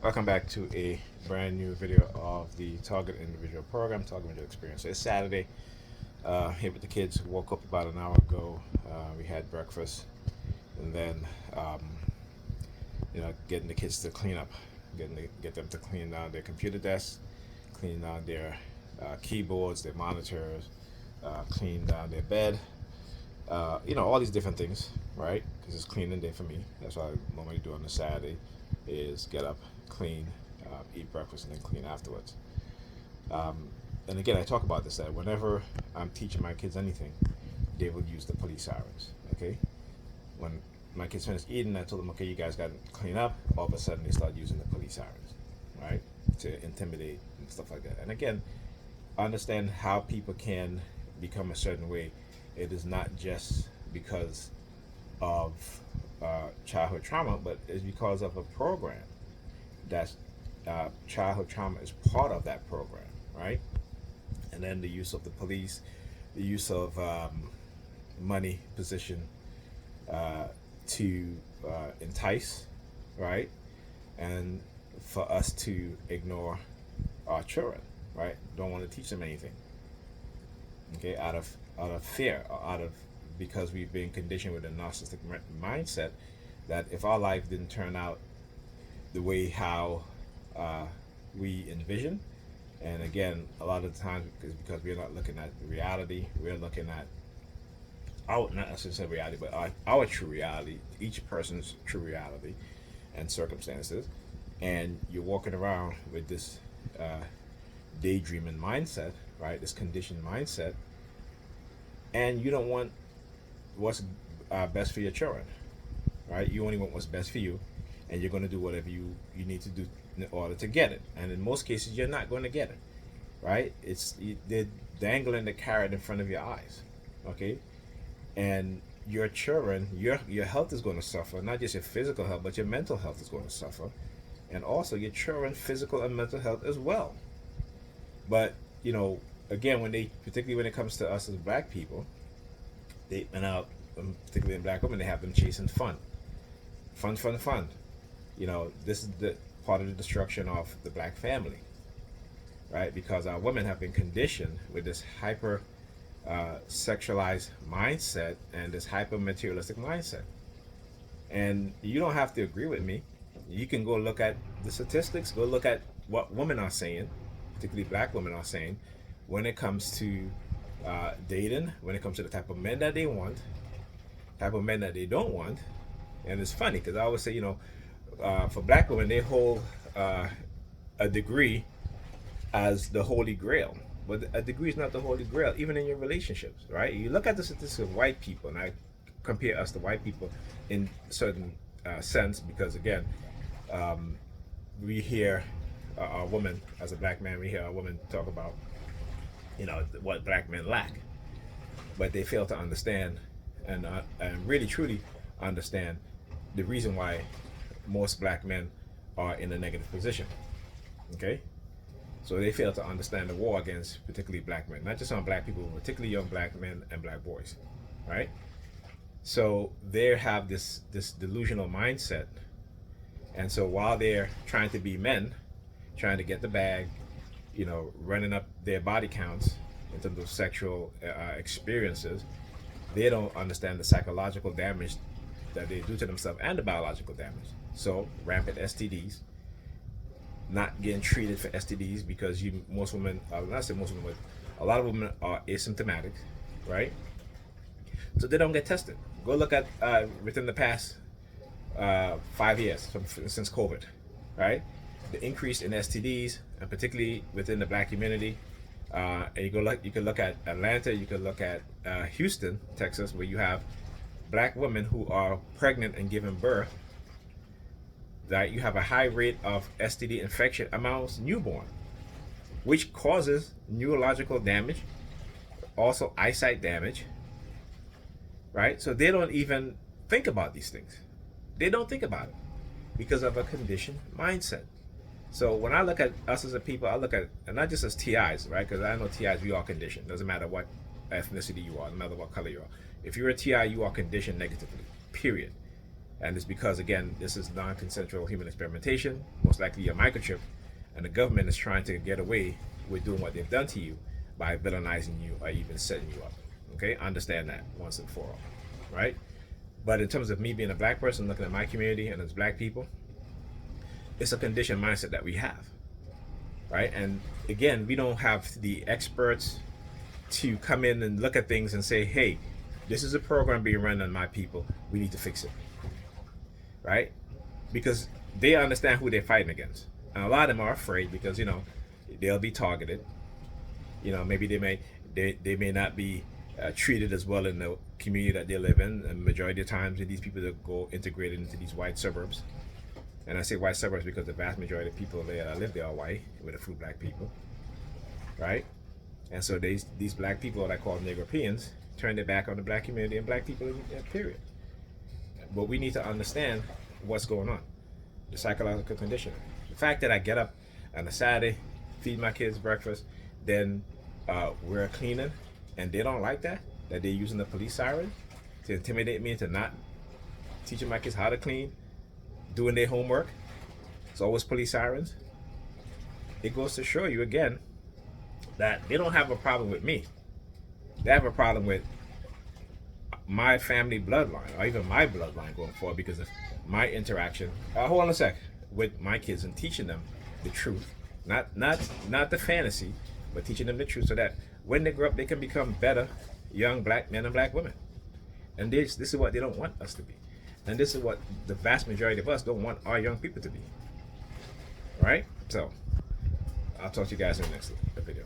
Welcome back to a brand new video of the Target Individual Program, Target Individual Experience. So it's Saturday. Here with the kids. Woke up about an hour ago. We had breakfast, and then um, getting the kids to clean up, get them to clean down their computer desks, clean down their keyboards, their monitors, clean down their bed. All these different things, right? Because it's cleaning day for me. That's what I normally do on a Saturday, is get up, clean, eat breakfast, and then clean afterwards. Um, and again, I talk about this that whenever I'm teaching my kids anything, they will use the police sirens. Okay, when my kids finish eating, I told them, okay, you guys got to clean up. All of a sudden, they start using the police sirens, right, to intimidate and stuff like that. And again, understand how people can become a certain way. It is not just because of childhood trauma, but it's because of a program that's childhood trauma is part of that program, right? And then the use of the police, the use of money, position to entice, right? And for us to ignore our children, right? Don't want to teach them anything, okay? Out of fear, or out of because we've been conditioned with a narcissistic mindset that if our life didn't turn out the way how we envision, and again, a lot of the times is because we're not looking at reality, we're looking at not necessarily reality, but our true reality, each person's true reality and circumstances, and you're walking around with this daydreaming mindset, right? This conditioned mindset, and you don't want what's best for your children, right? You only want what's best for you, and you're going to do whatever you need to do in order to get it. And in most cases, you're not going to get it, right? They're dangling the carrot in front of your eyes, okay? And your children, your health is going to suffer, not just your physical health, but your mental health is going to suffer, and also your children's physical and mental health as well. But again, particularly when it comes to us as black people, particularly in black women, they have them chasing fun. This is the part of the destruction of the black family, right? Because our women have been conditioned with this hyper sexualized mindset and this hyper materialistic mindset. And you don't have to agree with me. You can go look at the statistics, go look at what women are saying, particularly black women are saying, when it comes to dating, when it comes to the type of men that they want, type of men that they don't want. And it's funny because I always say, for black women, they hold a degree as the holy grail. But a degree is not the holy grail, even in your relationships, right? You look at the statistics of white people, and I compare us to white people in certain sense because, again, we hear a woman, as a black man, we hear a woman talk about, what black men lack. But they fail to understand and really truly understand the reason why most black men are in a negative position. Okay? So they fail to understand the war against particularly black men, not just on black people, but particularly young black men and black boys. Right? So they have this delusional mindset. And so while they're trying to be men, trying to get the bag, running up their body counts in terms of sexual experiences, they don't understand the psychological damage that they do to themselves and the biological damage. So rampant STDs, not getting treated for STDs because most women, not say most women, but a lot of women are asymptomatic, right? So they don't get tested. Go look at within the past 5 years since COVID, right? The increase in STDs, and particularly within the black community. And you can look at Atlanta, you can look at Houston, Texas, where you have black women who are pregnant and giving birth. That you have a high rate of STD infection amongst newborn, which causes neurological damage, also eyesight damage, right? So they don't even think about these things. They don't think about it because of a conditioned mindset. So when I look at us as a people, I look at, and not just as TIs, right? Because I know TIs, we are conditioned. Doesn't matter what ethnicity you are, no matter what color you are. If you're a TI, you are conditioned negatively, period. And it's because, again, this is non-consensual human experimentation, most likely a microchip, and the government is trying to get away with doing what they've done to you by villainizing you or even setting you up. Okay, understand that once and for all, right? But in terms of me being a black person looking at my community and as black people, it's a conditioned mindset that we have, right? And again, we don't have the experts to come in and look at things and say, hey, this is a program being run on my people, we need to fix it, right? Because they understand who they're fighting against. And a lot of them are afraid because, you know, they'll be targeted. You know, maybe they may not be treated as well in the community that they live in. And majority of the times, these people that go integrated into these white suburbs. And I say white suburbs because the vast majority of people that live there are white, with a few black people, right? And so these black people that I call Negropeans turn their back on the black community and black people, period. But we need to understand what's going on, the psychological conditioning. The fact that I get up on a Saturday, feed my kids breakfast, then we're cleaning, and they don't like that they're using the police siren to intimidate me into not teaching my kids how to clean, doing their homework. It's always police sirens. It goes to show you again that they don't have a problem with me. They have a problem with my family bloodline, or even my bloodline going forward, because of my interaction. Hold on a sec. With my kids and teaching them the truth, not the fantasy, but teaching them the truth, so that when they grow up, they can become better young black men and black women. And this is what they don't want us to be, and this is what the vast majority of us don't want our young people to be. Right? So I'll talk to you guys in the next video.